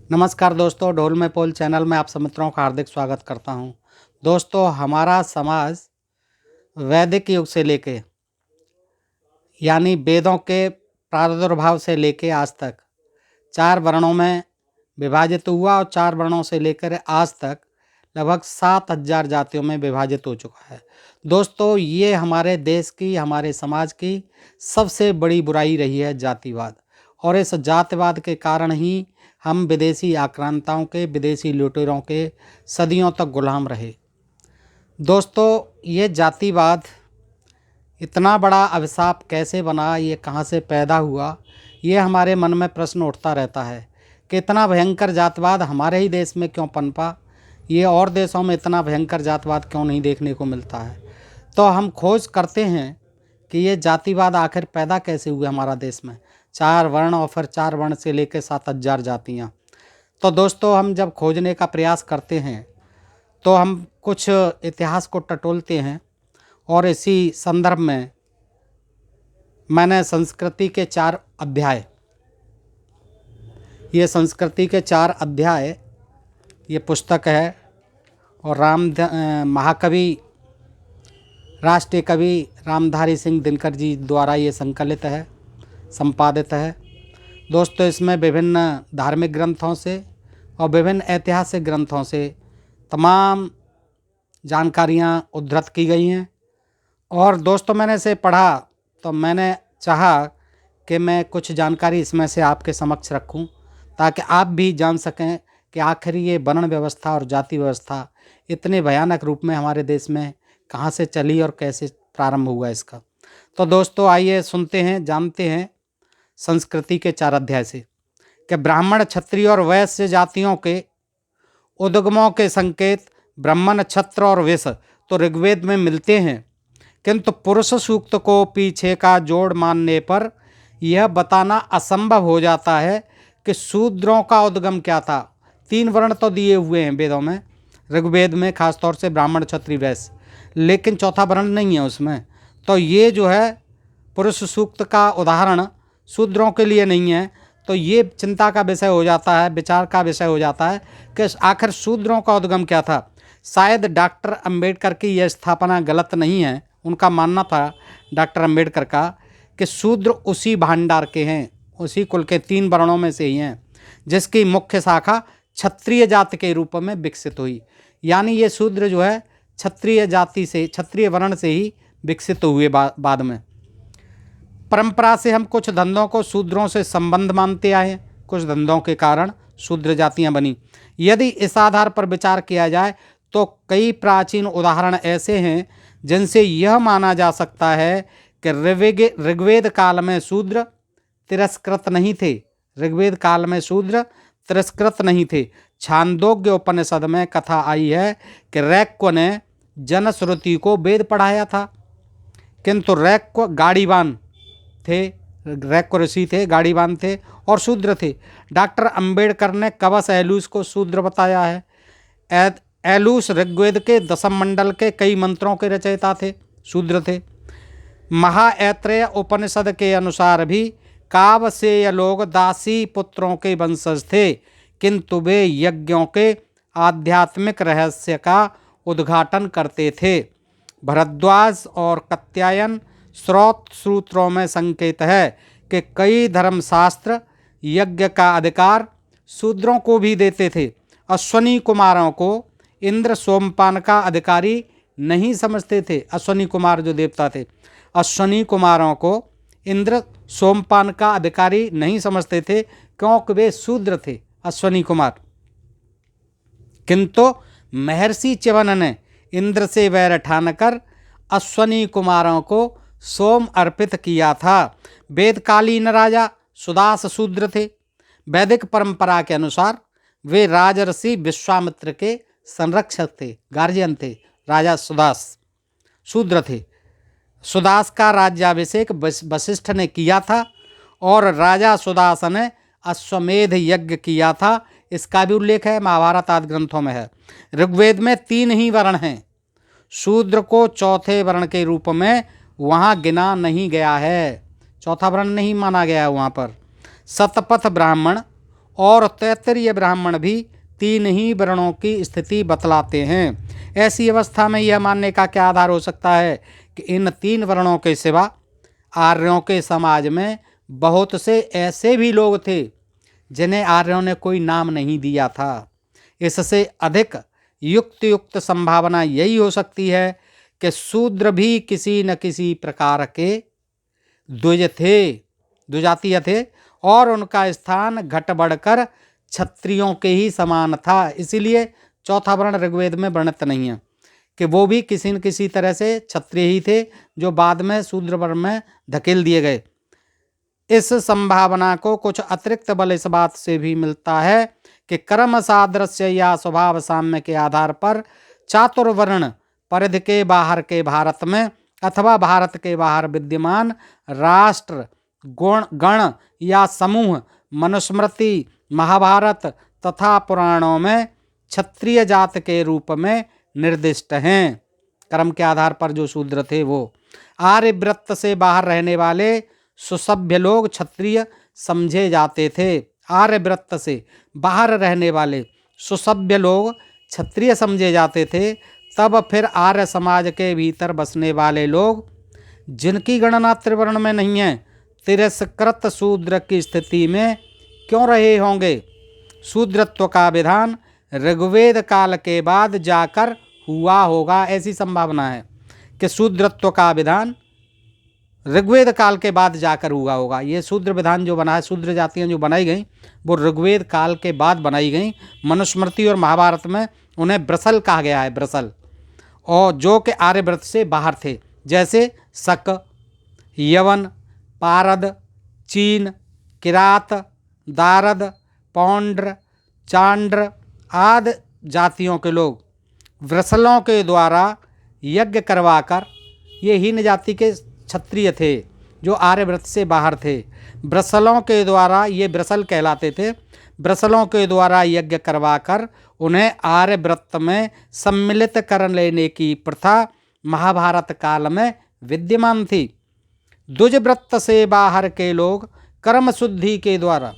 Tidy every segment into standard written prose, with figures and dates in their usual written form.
नमस्कार दोस्तों, ढोल में पोल चैनल में आप सब मित्रों का हार्दिक स्वागत करता हूं। दोस्तों, हमारा समाज वैदिक युग से लेके यानी वेदों के प्रादुर्भाव से लेके आज तक चार वर्णों में विभाजित हुआ और चार वर्णों से लेकर आज तक लगभग 7,000 जातियों में विभाजित हो चुका है। दोस्तों, ये हमारे देश की, हमारे समाज की सबसे बड़ी बुराई रही है जातिवाद, और इस जातिवाद के कारण ही हम विदेशी आक्रांताओं के, विदेशी लुटेरों के सदियों तक गुलाम रहे। दोस्तों, ये जातिवाद इतना बड़ा अभिशाप कैसे बना, ये कहाँ से पैदा हुआ, ये हमारे मन में प्रश्न उठता रहता है कि इतना भयंकर जातिवाद हमारे ही देश में क्यों पनपा, ये और देशों में इतना भयंकर जातिवाद क्यों नहीं देखने को मिलता है। तो हम खोज करते हैं कि ये जातिवाद आखिर पैदा कैसे हुआ हमारा देश में। चार वर्ण और फिर चार वर्ण से लेकर 7,000 जातियाँ। तो दोस्तों, हम जब खोजने का प्रयास करते हैं तो हम कुछ इतिहास को टटोलते हैं, और इसी संदर्भ में मैंने संस्कृति के 4 अध्याय, ये संस्कृति के 4 अध्याय ये पुस्तक है, और महाकवि, राष्ट्रीय कवि रामधारी सिंह दिनकर जी द्वारा ये संकलित है, संपादित है। दोस्तों, इसमें विभिन्न धार्मिक ग्रंथों से और विभिन्न ऐतिहासिक ग्रंथों से तमाम जानकारियाँ उद्धृत की गई हैं। और दोस्तों, मैंने इसे पढ़ा तो मैंने चाहा कि मैं कुछ जानकारी इसमें से आपके समक्ष रखूं, ताकि आप भी जान सकें कि आखिर ये वर्ण व्यवस्था और जाति व्यवस्था इतने भयानक रूप में हमारे देश में कहाँ से चली और कैसे प्रारंभ हुआ इसका। तो दोस्तों, आइए सुनते हैं, जानते हैं संस्कृति के 4 अध्याय से कि ब्राह्मण, क्षत्रिय और वैश्य जातियों के उद्गमों के संकेत ब्राह्मण, क्षत्र और वैश्य तो ऋग्वेद में मिलते हैं, किंतु पुरुष सूक्त को पीछे का जोड़ मानने पर यह बताना असंभव हो जाता है कि शूद्रों का उद्गम क्या था। 3 वर्ण तो दिए हुए हैं वेदों में, ऋग्वेद में खासतौर से ब्राह्मण, क्षत्रिय, वैश्य, लेकिन चौथा वर्ण नहीं है उसमें। तो ये जो है पुरुष सूक्त का उदाहरण शूद्रों के लिए नहीं है। तो ये चिंता का विषय हो जाता है, विचार का विषय हो जाता है कि आखिर शूद्रों का उद्गम क्या था। शायद डॉक्टर अंबेडकर की यह स्थापना गलत नहीं है। उनका मानना था, डॉक्टर अंबेडकर का, कि शूद्र उसी भांडार के हैं, उसी कुल के 3 वर्णों में से ही हैं, जिसकी मुख्य शाखा क्षत्रिय जाति के रूप में विकसित हुई। यानी ये शूद्र जो है क्षत्रिय जाति से, क्षत्रिय वर्ण से ही विकसित हुए बाद में। परंपरा से हम कुछ धंधों को शूद्रों से संबंध मानते आए हैं, कुछ धंधों के कारण शूद्र जातियां बनी। यदि इस आधार पर विचार किया जाए तो कई प्राचीन उदाहरण ऐसे हैं जिनसे यह माना जा सकता है कि ऋग्वेद काल में शूद्र तिरस्कृत नहीं थे। ऋग्वेद काल में शूद्र तिरस्कृत नहीं थे। छांदोग्य उपनिषद में कथा आई है कि रैक्व ने जनश्रुति को वेद पढ़ाया था, किंतु रैक्व गाड़ीवान थे, रैक्व ऋषि थे, गाड़ीवान थे और शूद्र थे। डॉक्टर अंबेडकर ने कवच एलूस को शूद्र बताया है। एलूस ऋग्वेद के 10 मंडल के कई मंत्रों के रचयिता थे, शूद्र थे। महाऐत्रेय उपनिषद के अनुसार भी कावसेय लोग दासी पुत्रों के वंशज थे, किंतु वे यज्ञों के आध्यात्मिक रहस्य का उद्घाटन करते थे। भरद्वाज और कात्यायन स्रोत सूत्रों में संकेत है कि कई धर्मशास्त्र यज्ञ का अधिकार शूद्रों को भी देते थे। अश्वनी कुमारों को इंद्र सोमपान का अधिकारी नहीं समझते थे। अश्वनी कुमार जो देवता थे, अश्वनी कुमारों को इंद्र सोमपान का अधिकारी नहीं समझते थे, क्योंकि वे शूद्र थे, अश्वनी कुमार। किंतु महर्षि च्यवन ने इंद्र से वैर ठानकर अश्वनी कुमारों को सोम अर्पित किया था। वेदकालीन राजा सुदास शूद्र थे। वैदिक परंपरा के अनुसार वे राजर्षि विश्वामित्र के संरक्षक थे, गार्जियन थे। राजा सुदास शूद्र थे। सुदास का राज्याभिषेक वशिष्ठ ने किया था और राजा सुदास ने अश्वमेध यज्ञ किया था। इसका भी उल्लेख है, महाभारत आदि ग्रंथों में है। ऋग्वेद में 3 ही वर्ण हैं। शूद्र को चौथे वर्ण के रूप में वहाँ गिना नहीं गया है, चौथा वर्ण नहीं माना गया है वहाँ पर। शतपथ ब्राह्मण और तैत्तिरीय ब्राह्मण भी 3 ही वर्णों की स्थिति बतलाते हैं। ऐसी अवस्था में यह मानने का क्या आधार हो सकता है कि इन 3 वर्णों के सिवा आर्यों के समाज में बहुत से ऐसे भी लोग थे जिन्हें आर्यों ने कोई नाम नहीं दिया था। इससे अधिक युक्त संभावना यही हो सकती है कि शूद्र भी किसी न किसी प्रकार के द्विजातीय थे और उनका स्थान घट बढ़कर क्षत्रियों के ही समान था। इसीलिए चौथा वर्ण ऋग्वेद में वर्णित नहीं है कि वो भी किसी न किसी तरह से क्षत्रिय ही थे जो बाद में शूद्र वर्ण में धकेल दिए गए। इस संभावना को कुछ अतिरिक्त बल इस बात से भी मिलता है कि कर्म सादृश्य या स्वभाव साम्य के आधार पर चातुर्वर्ण परिधि के बाहर के भारत में अथवा भारत के बाहर विद्यमान राष्ट्र गण या समूह मनुस्मृति महाभारत तथा पुराणों में क्षत्रिय जात के रूप में निर्दिष्ट हैं। कर्म के आधार पर जो शूद्र थे वो आर्यव्रत से बाहर रहने वाले सुसभ्य लोग क्षत्रिय समझे जाते थे। आर्यव्रत से बाहर रहने वाले सुसभ्य लोग क्षत्रिय समझे जाते थे। तब फिर आर्य समाज के भीतर बसने वाले लोग जिनकी गणना त्रिवर्ण में नहीं है तिरस्कृत शूद्र की स्थिति में क्यों रहे होंगे। शूद्रत्व का विधान ऋग्वेद काल के बाद जाकर हुआ होगा। ऐसी संभावना है कि शूद्रत्व का विधान ऋग्वेद काल के बाद जाकर हुआ होगा। ये शूद्र विधान जो बना है, शूद्र जातियाँ जो बनाई गई वो ऋग्वेद काल के बाद बनाई गई। मनुस्मृति और महाभारत में उन्हें ब्रसल कहा गया है, ब्रसल, और जो कि आर्यव्रत से बाहर थे, जैसे शक, यवन, पारद, चीन, किरात, दारद, पौंड्र, चांड्र आदि जातियों के लोग ब्रसलों के द्वारा यज्ञ करवाकर, ये हीन जाति के क्षत्रिय थे जो आर्यव्रत से बाहर थे, ब्रसलों के द्वारा, ये ब्रसल कहलाते थे, ब्रसलों के द्वारा यज्ञ करवाकर उन्हें आर्यव्रत में सम्मिलित कर लेने की प्रथा महाभारत काल में विद्यमान थी। द्विजव्रत से बाहर के लोग कर्म शुद्धि के द्वारा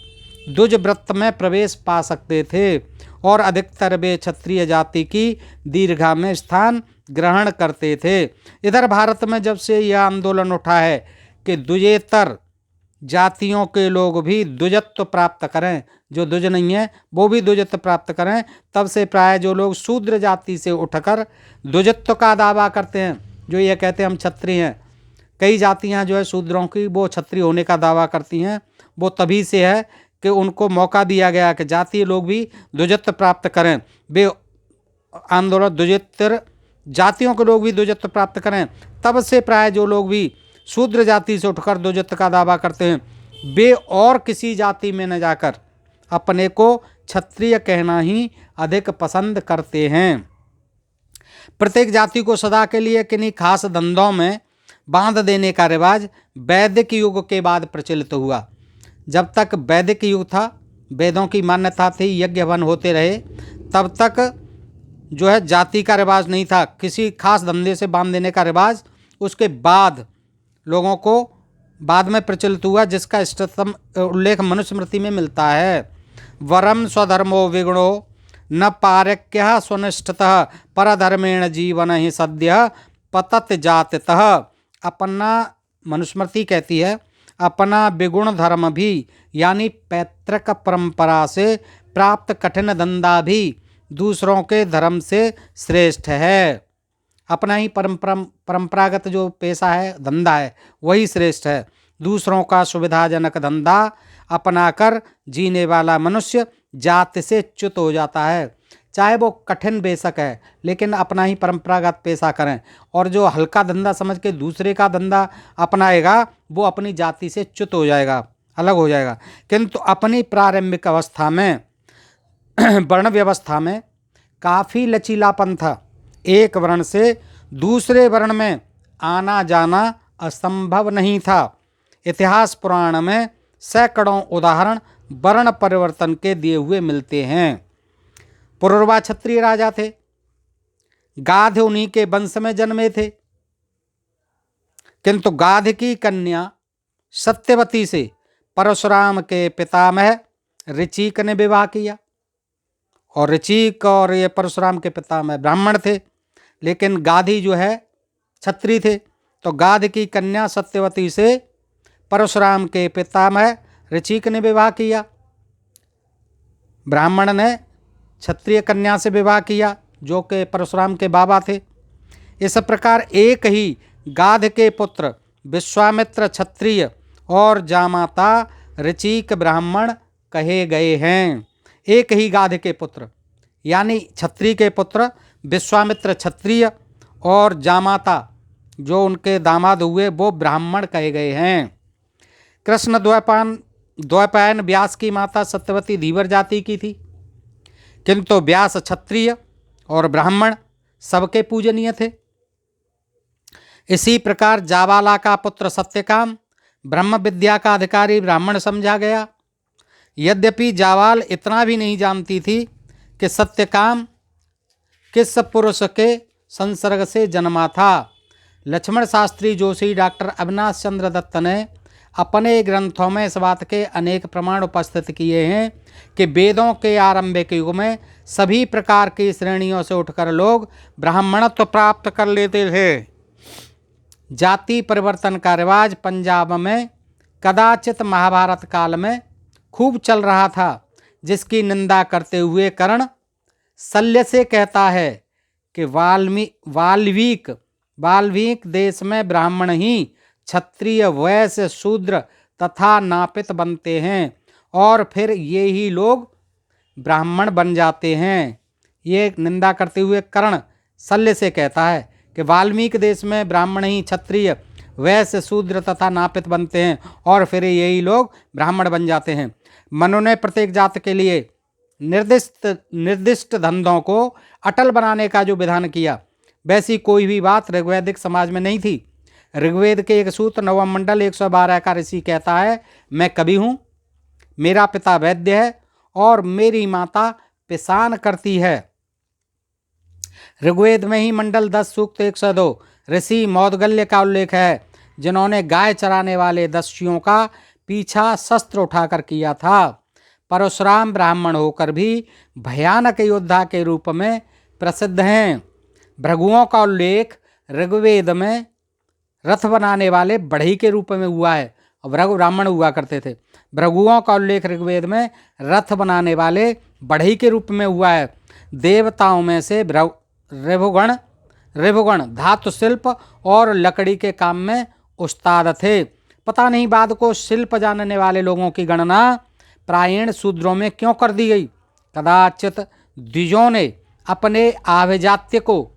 द्विजव्रत में प्रवेश पा सकते थे और अधिकतर वे क्षत्रिय जाति की दीर्घा में स्थान ग्रहण करते थे। इधर भारत में जब से यह आंदोलन उठा है कि द्विजेतर जातियों के लोग भी द्विजत्व प्राप्त करें, जो द्विज नहीं है वो भी द्विजत्व प्राप्त करें, तब से प्राय जो लोग शूद्र जाति से उठकर द्विजत्व का दावा करते हैं, जो ये कहते हैं हम क्षत्रिय हैं। कई जातियां जो है शूद्रों की वो क्षत्रिय होने का दावा करती हैं। वो तभी से है कि उनको मौका दिया गया कि जातीय लोग भी द्विजत्व प्राप्त करें, वे आंदोलन द्विजेतर जातियों के लोग भी द्विजत्व प्राप्त करें। तब से प्राय जो लोग भी शूद्र जाति से उठकर द्विजत्व का दावा करते हैं, वे और किसी जाति में न जाकर अपने को क्षत्रिय कहना ही अधिक पसंद करते हैं। प्रत्येक जाति को सदा के लिए किन्हीं खास धंधों में बांध देने का रिवाज वैदिक युग के बाद प्रचलित हुआ। जब तक वैदिक युग था, वेदों की मान्यता थी, यज्ञ हवन होते रहे, तब तक जो है जाति का रिवाज नहीं था, किसी खास धंधे से बांध देने का रिवाज उसके बाद लोगों को बाद में प्रचलित हुआ, जिसका इष्टतम उल्लेख मनुस्मृति में मिलता है। वरम स्वधर्मो विगुणो न पारक्य स्वनिष्ठतः परधर्मेण जीवन ही सद्य पतत जाततः। अपना मनुस्मृति कहती है अपना विगुण धर्म भी यानी पैतृक परंपरा से प्राप्त कठिन धंधा भी दूसरों के धर्म से श्रेष्ठ है। अपना ही परंपरागत जो पेशा है, धंधा है, वही श्रेष्ठ है। दूसरों का सुविधाजनक धंधा अपनाकर जीने वाला मनुष्य जाति से च्युत हो जाता है, चाहे वो कठिन बेशक है, लेकिन अपना ही परंपरागत पेशा करें। और जो हल्का धंधा समझ के दूसरे का धंधा अपनाएगा वो अपनी जाति से च्युत हो जाएगा, अलग हो जाएगा। किंतु अपनी प्रारंभिक अवस्था में वर्ण व्यवस्था में काफ़ी लचीलापन था। एक वर्ण से दूसरे वर्ण में आना जाना असंभव नहीं था। इतिहास पुराण में सैकड़ों उदाहरण वर्ण परिवर्तन के दिए हुए मिलते हैं। पुरुरवा क्षत्रिय राजा थे, गाध उन्हीं के वंश में जन्मे थे, किंतु गाध की कन्या सत्यवती से परशुराम के पितामह ऋचिक ने विवाह किया, और ऋचिक और ये परशुराम के पितामह ब्राह्मण थे, लेकिन गाधी जो है क्षत्रिय थे। तो गाध की कन्या सत्यवती से परशुराम के पितामह ऋचिक ने विवाह किया, ब्राह्मण ने क्षत्रिय कन्या से विवाह किया जो कि परशुराम के बाबा थे। इस प्रकार एक ही गाध के पुत्र विश्वामित्र क्षत्रिय और जामाता ऋचिक ब्राह्मण कहे गए हैं। एक ही गाध के पुत्र यानी क्षत्रिय के पुत्र विश्वामित्र क्षत्रिय और जामाता जो उनके दामाद हुए वो ब्राह्मण कहे गए हैं। कृष्ण द्वैपायन व्यास की माता सत्यवती धीवर जाति की थी, किंतु व्यास क्षत्रिय और ब्राह्मण सबके पूजनीय थे। इसी प्रकार जाबाला का पुत्र सत्यकाम ब्रह्म विद्या का अधिकारी ब्राह्मण समझा गया। यद्यपि जावाल इतना भी नहीं जानती थी कि सत्यकाम किस पुरुष के संसर्ग से जन्मा था। लक्ष्मण शास्त्री जोशी डॉक्टर अविनाश चंद्र दत्त ने अपने ग्रंथों में इस बात के अनेक प्रमाण उपस्थित किए हैं कि वेदों के आरंभिक युग में सभी प्रकार की श्रेणियों से उठकर लोग ब्राह्मणत्व प्राप्त कर लेते थे। जाति परिवर्तन का रिवाज पंजाब में कदाचित महाभारत काल में खूब चल रहा था, जिसकी निंदा करते हुए कर्ण शल्य से कहता है कि वाल्मीक देश में ब्राह्मण ही क्षत्रिय वैश्य शूद्र तथा नापित बनते हैं और फिर ये ही लोग ब्राह्मण बन जाते हैं। ये निंदा करते हुए कर्ण शल्य से कहता है कि वाल्मीकि देश में ब्राह्मण ही क्षत्रिय वैश्य शूद्र तथा नापित बनते हैं और फिर यही लोग ब्राह्मण बन जाते हैं। मनु ने प्रत्येक जाति के लिए निर्दिष्ट धंधों को अटल बनाने का जो विधान किया, वैसी कोई भी बात ऋग्वैदिक समाज में नहीं थी। ऋग्वेद के एक सूत्र नवम मंडल 112 का ऋषि कहता है, मैं कवि हूँ, मेरा पिता वैद्य है और मेरी माता पिसान करती है। ऋग्वेद में ही मंडल 10 सूक्त 102 ऋषि मौदगल्य का उल्लेख है, जिन्होंने गाय चराने वाले दस्युओं का पीछा शस्त्र उठाकर किया था। परशुराम ब्राह्मण होकर भी भयानक योद्धा के रूप में प्रसिद्ध हैं। भृगुओं का उल्लेख ऋग्वेद में रथ बनाने वाले बढ़ई के रूप में हुआ है। भृगु ब्राह्मण हुआ करते थे। भृगुओं का उल्लेख ऋग्वेद में रथ बनाने वाले बढ़ई के रूप में हुआ है। देवताओं में से ऋभुगण धातु शिल्प और लकड़ी के काम में उस्ताद थे। पता नहीं बाद को शिल्प जानने वाले लोगों की गणना प्रायण शूद्रों में क्यों कर दी गई। कदाचित द्विजों ने अपने आभिजात्य को,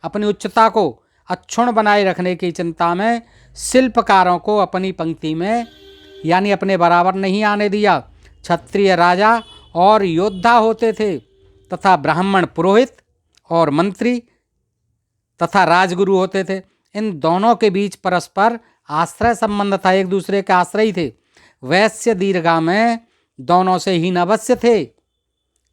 अपनी उच्चता को अक्षुण्ण बनाए रखने की चिंता में शिल्पकारों को अपनी पंक्ति में यानी अपने बराबर नहीं आने दिया। क्षत्रिय राजा और योद्धा होते थे तथा ब्राह्मण पुरोहित और मंत्री तथा राजगुरु होते थे। इन दोनों के बीच परस्पर आश्रय संबंध था, एक दूसरे के आश्रय थे। वैश्य दीर्घा में दोनों से हीन अवश्य थे,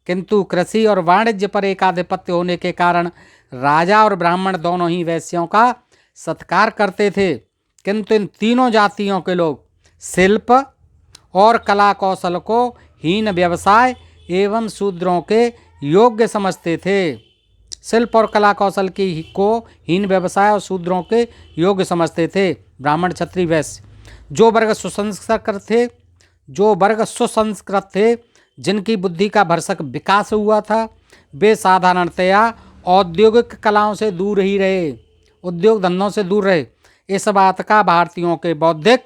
किंतु कृषि और वाणिज्य पर एकाधिपत्य होने के कारण राजा और ब्राह्मण दोनों ही वैश्यों का सत्कार करते थे। किंतु इन तीनों जातियों के लोग शिल्प और कला कौशल को हीन व्यवसाय एवं शूद्रों के योग्य समझते थे। शिल्प और कला कौशल को हीन व्यवसाय और शूद्रों के योग्य समझते थे। ब्राह्मण क्षत्रिय वैश्य जो वर्ग सुसंस्कृत थे, जिनकी बुद्धि का भरसक विकास हुआ था, वे साधारणतया औद्योगिक कलाओं से दूर ही रहे, उद्योग धंधों से दूर रहे। इस बात का भारतीयों के बौद्धिक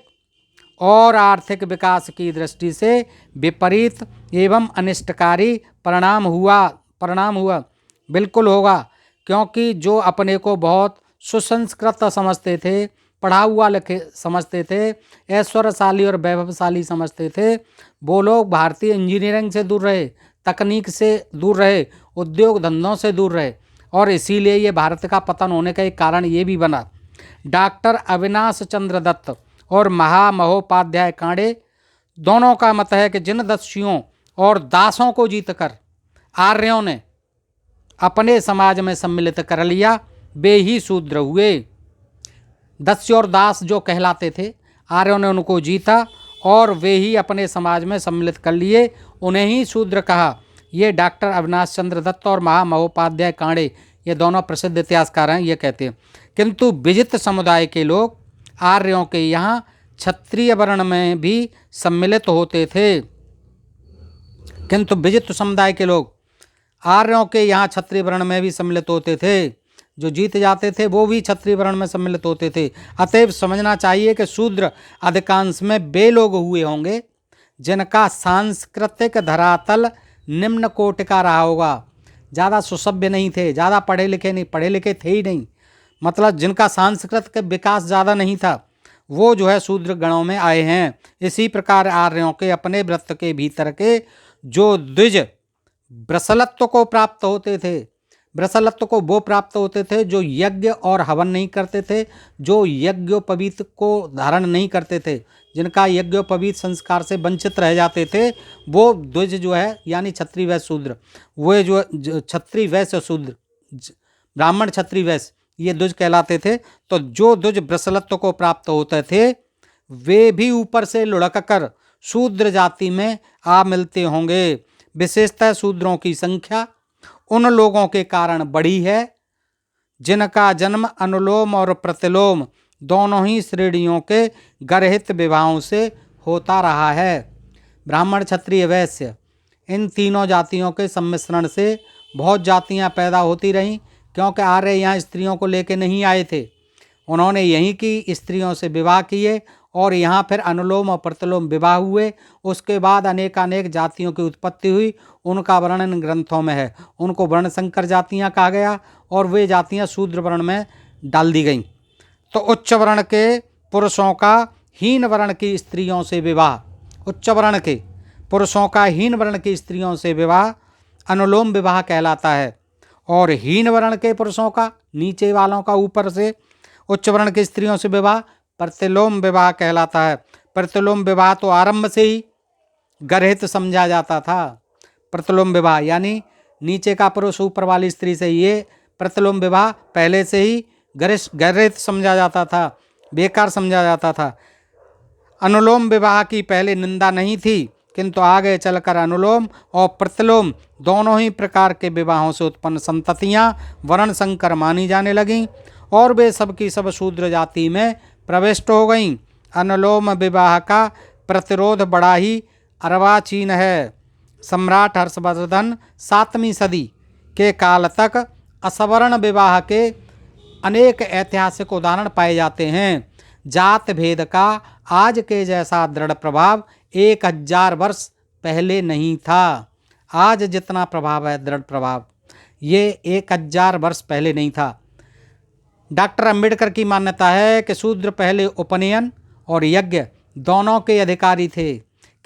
और आर्थिक विकास की दृष्टि से विपरीत एवं अनिष्टकारी परिणाम हुआ बिल्कुल होगा, क्योंकि जो अपने को बहुत सुसंस्कृत समझते थे, पढ़ा हुआ लिखे समझते थे, ऐश्वर्यशाली और वैभवशाली समझते थे, वो लोग भारतीय इंजीनियरिंग से दूर रहे, तकनीक से दूर रहे, उद्योग धंधों से दूर रहे और इसीलिए ये भारत का पतन होने का एक कारण ये भी बना। डॉक्टर अविनाश चंद्र दत्त और महामहोपाध्याय कांडे दोनों का मत है कि जिन दस्युओं और दासों को जीतकर आर्यों ने अपने समाज में सम्मिलित कर लिया, वे ही शूद्र हुए। दस्यु और दास जो कहलाते थे, आर्यों ने उनको जीता और वे ही अपने समाज में सम्मिलित कर लिए, उन्हें ही शूद्र कहा। ये डॉक्टर अविनाश चंद्र दत्त और महामहोपाध्याय कांडे, ये दोनों प्रसिद्ध इतिहासकार हैं, ये कहते हैं। किंतु विजित समुदाय के लोग आर्यों के यहाँ क्षत्रिय वर्ण में भी सम्मिलित होते थे। किंतु विजित समुदाय के लोग आर्यों के यहाँ क्षत्रिय वर्ण में भी सम्मिलित होते थे। जो जीत जाते थे वो भी क्षत्रिय वर्ण में सम्मिलित होते थे। अतएव समझना चाहिए कि शूद्र अधिकांश में वे लोग हुए होंगे जिनका सांस्कृतिक धरातल निम्न कोटि का रहा होगा। ज़्यादा सुसभ्य नहीं थे, ज़्यादा पढ़े लिखे थे ही नहीं, मतलब जिनका सांस्कृतिक विकास ज़्यादा नहीं था, वो जो है शूद्र गणों में आए हैं। इसी प्रकार आर्यों के अपने व्रत के भीतर के जो द्विज ब्रसलत्व को प्राप्त होते थे, ब्रसलत्व को वो प्राप्त होते थे जो यज्ञ और हवन नहीं करते थे, जो यज्ञोपवीत को धारण नहीं करते थे, जिनका यज्ञोपवीत संस्कार से वंचित रह जाते थे, वो द्विज जो है यानी क्षत्रिय वैश्य शूद्र, वो जो क्षत्रिय वैश्य शूद्र, ब्राह्मण क्षत्रिय वैश्य, ये द्विज कहलाते थे। तो जो द्विज ब्रसलत्व को प्राप्त होते थे वे भी ऊपर से लुढ़क कर शूद्र जाति में आ मिलते होंगे। विशेषतः शूद्रों की संख्या उन लोगों के कारण बढ़ी है जिनका जन्म अनुलोम और प्रतिलोम दोनों ही श्रेणियों के गर्हित विवाहों से होता रहा है। ब्राह्मण क्षत्रिय वैश्य इन तीनों जातियों के सम्मिश्रण से बहुत जातियां पैदा होती रहीं, क्योंकि आर्य यहाँ स्त्रियों को लेके नहीं आए थे। उन्होंने यहीं की स्त्रियों से विवाह किए और यहाँ फिर अनुलोम और प्रतिलोम विवाह हुए। उसके बाद अनेकानेक जातियों की उत्पत्ति हुई। उनका वर्णन ग्रंथों में है। उनको वर्ण संकर जातियाँ कहा गया और वे जातियाँ शूद्र वर्ण में डाल दी गईं। तो उच्च वर्ण के पुरुषों का हीन वर्ण की स्त्रियों से विवाह, उच्च वर्ण के पुरुषों का हीन वर्ण की स्त्रियों से विवाह अनुलोम विवाह कहलाता है, और हीन वर्ण के पुरुषों का, नीचे वालों का ऊपर से उच्च वर्ण की स्त्रियों से विवाह प्रतिलोम विवाह कहलाता है। प्रतिलोम विवाह तो आरंभ से ही गर्हित समझा जाता था। प्रतिलोम विवाह यानी नीचे का पुरुष ऊपर वाली स्त्री से, ये प्रतिलोम विवाह पहले से ही गर्हित समझा जाता था, बेकार समझा जाता था। अनुलोम विवाह की पहले निंदा नहीं थी, किंतु आगे चलकर अनुलोम और प्रतिलोम दोनों ही प्रकार के विवाहों से उत्पन्न संततियां वर्ण संकर मानी जाने लगीं और वे सब की सब शूद्र जाति में प्रविष्ट हो गईं। अनुलोम विवाह का प्रतिरोध बड़ा ही अर्वाचीन है। सम्राट हर्षवर्धन 7वीं सदी के काल तक असवर्ण विवाह के अनेक ऐतिहासिक उदाहरण पाए जाते हैं। जात भेद का आज के जैसा दृढ़ प्रभाव 1000 वर्ष पहले नहीं था। आज जितना प्रभाव है, दृढ़ प्रभाव, ये 1000 वर्ष पहले नहीं था। डॉक्टर अंबेडकर की मान्यता है कि शूद्र पहले उपनयन और यज्ञ दोनों के अधिकारी थे,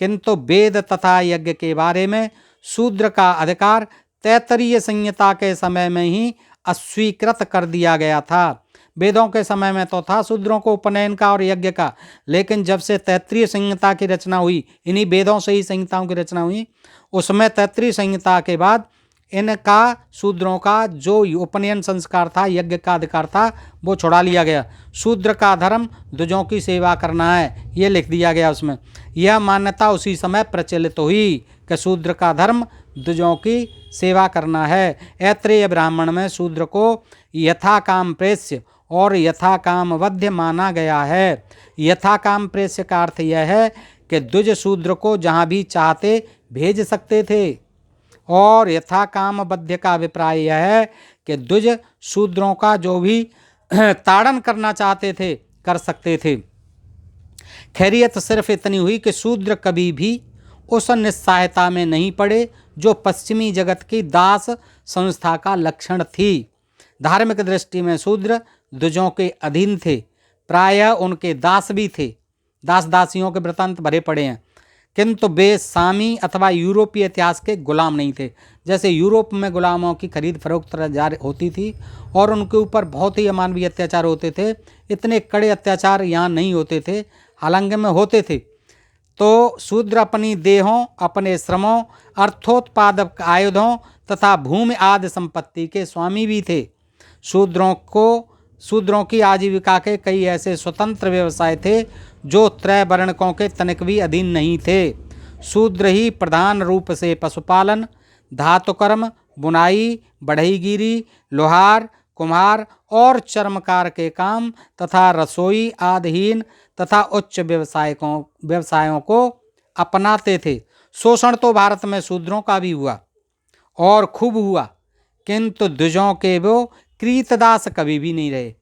किंतु वेद तथा यज्ञ के बारे में शूद्र का अधिकार तैत्तिरीय संहिता के समय में ही अस्वीकृत कर दिया गया था। वेदों के समय में तो था शूद्रों को उपनयन का और यज्ञ का, लेकिन जब से तैत्तिरीय संहिता की रचना हुई, इन्हीं वेदों से ही संहिताओं की रचना हुई, उसमें तैत्तिरीय संहिता के बाद इनका शूद्रों का जो उपनयन संस्कार था, यज्ञ का अधिकार था, वो छुड़ा लिया गया। शूद्र का धर्म द्विजों की सेवा करना है, ये लिख दिया गया उसमें। यह मान्यता उसी समय प्रचलित हुई कि शूद्र का धर्म द्विजों की सेवा करना है। ऐत्रेय ब्राह्मण में शूद्र को यथा काम प्रेष्य और यथा काम वध्य माना गया है। यथा काम प्रेष्य का अर्थ यह है कि द्विज शूद्र को जहाँ भी चाहते भेज सकते थे, और यथा काम वध्य का अभिप्राय यह है कि द्विज शूद्रों का जो भी ताड़न करना चाहते थे कर सकते थे। खैरियत सिर्फ इतनी हुई कि शूद्र कभी भी उस निस्सहायता में नहीं पड़े जो पश्चिमी जगत की दास संस्था का लक्षण थी। धार्मिक दृष्टि में शूद्र द्विजों के अधीन थे, प्रायः उनके दास भी थे। दास दासियों के वृत्तांत भरे पड़े हैं, किंतु वे सामी अथवा यूरोपीय इतिहास के गुलाम नहीं थे। जैसे यूरोप में गुलामों की खरीद फरोख्त जारी होती थी और उनके ऊपर बहुत ही अमानवीय अत्याचार होते थे, इतने कड़े अत्याचार यहाँ नहीं होते थे, हालांकि में होते थे। तो शूद्र अपनी देहों, अपने श्रमों, अर्थोत्पादक आयुधों तथा भूमि आदि संपत्ति के स्वामी भी थे। शूद्रों को शूद्रों की आजीविका के कई ऐसे स्वतंत्र व्यवसाय थे जो त्रैवर्णकों के तनिक भी अधीन नहीं थे। शूद्र ही प्रधान रूप से पशुपालन, धातुकर्म, बुनाई, बढ़ईगिरी, लोहार, कुम्हार और चर्मकार के काम तथा रसोई आदिहीन तथा उच्च व्यवसायों को अपनाते थे। शोषण तो भारत में शूद्रों का भी हुआ और खूब हुआ, किंतु द्विजों के वो कृतदास कभी भी नहीं रहे,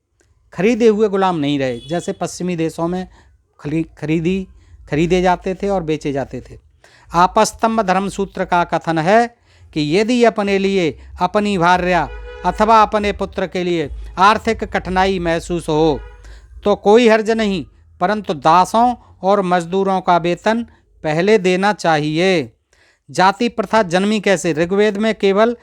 खरीदे हुए गुलाम नहीं रहे, जैसे पश्चिमी देशों में खरीदे जाते थे और बेचे जाते थे। आपस्तंभ धर्मसूत्र का कथन है कि यदि अपने लिए, अपनी भार्या अथवा अपने पुत्र के लिए आर्थिक कठिनाई महसूस हो तो कोई हर्ज नहीं, परंतु दासों और मजदूरों का वेतन पहले देना चाहिए। जाति प्रथा जन्मी कैसे? ऋग्वेद में केवल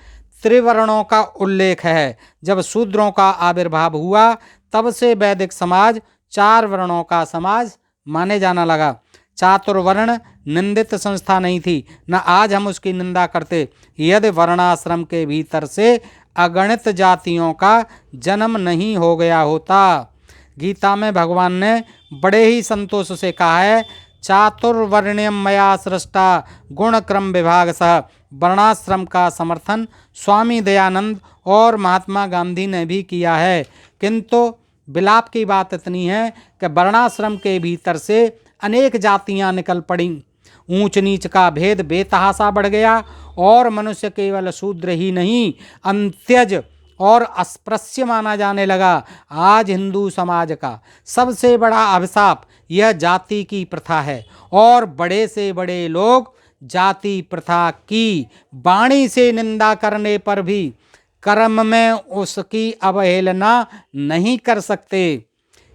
त्रिवर्णों का उल्लेख है। जब शूद्रों का आविर्भाव हुआ तब से वैदिक समाज 4 वर्णों का समाज माने जाना लगा। चातुर्वर्ण निंदित संस्था नहीं थी, न आज हम उसकी निंदा करते, यदि वर्णाश्रम के भीतर से अगणित जातियों का जन्म नहीं हो गया होता। गीता में भगवान ने बड़े ही संतोष से कहा है, चातुर्वर्ण्यम मया सृष्टा गुण क्रम विभाग सह। वर्णाश्रम का समर्थन स्वामी दयानंद और महात्मा गांधी ने भी किया है, किंतु विलाप की बात इतनी है कि वर्णाश्रम के भीतर से अनेक जातियां निकल पड़ी, ऊंच नीच का भेद बेतहासा बढ़ गया और मनुष्य केवल शूद्र ही नहीं अंत्यज और अस्पृश्य माना जाने लगा। आज हिंदू समाज का सबसे बड़ा अभिशाप यह जाति की प्रथा है और बड़े से बड़े लोग जाति प्रथा की वाणी से निंदा करने पर भी कर्म में उसकी अवहेलना नहीं कर सकते।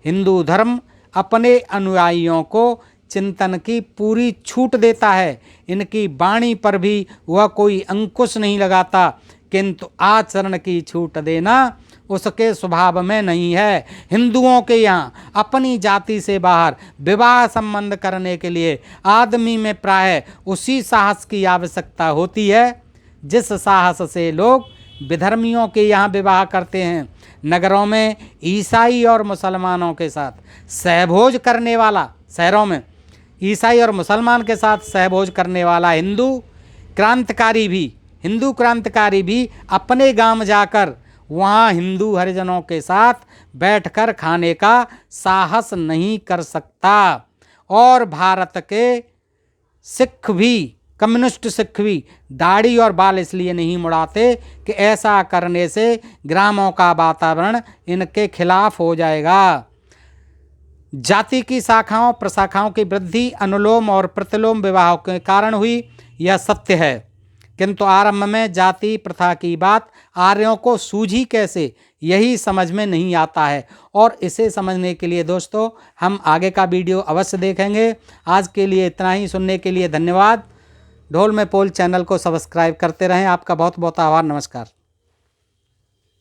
हिंदू धर्म अपने अनुयायियों को चिंतन की पूरी छूट देता है, इनकी वाणी पर भी वह कोई अंकुश नहीं लगाता, किंतु आचरण की छूट देना उसके स्वभाव में नहीं है। हिंदुओं के यहाँ अपनी जाति से बाहर विवाह संबंध करने के लिए आदमी में प्राय उसी साहस की आवश्यकता होती है जिस साहस से लोग विधर्मियों के यहाँ विवाह करते हैं। नगरों में ईसाई और मुसलमानों के साथ सहभोज करने वाला, शहरों में ईसाई और मुसलमान के साथ सहभोज करने वाला हिंदू क्रांतिकारी भी अपने गांव जाकर वहाँ हिंदू हरिजनों के साथ बैठकर खाने का साहस नहीं कर सकता। और भारत के सिख भी, कम्युनिस्ट सिख भी दाढ़ी और बाल इसलिए नहीं मुड़ाते कि ऐसा करने से ग्रामों का वातावरण इनके खिलाफ हो जाएगा। जाति की शाखाओं प्रशाखाओं की वृद्धि अनुलोम और प्रतिलोम विवाह के कारण हुई, यह सत्य है, किंतु आरंभ में जाति प्रथा की बात आर्यों को सूझी कैसे, यही समझ में नहीं आता है। और इसे समझने के लिए दोस्तों हम आगे का वीडियो अवश्य देखेंगे। आज के लिए इतना ही। सुनने के लिए धन्यवाद। ढोल में पोल चैनल को सब्सक्राइब करते रहें। आपका बहुत बहुत आभार। नमस्कार।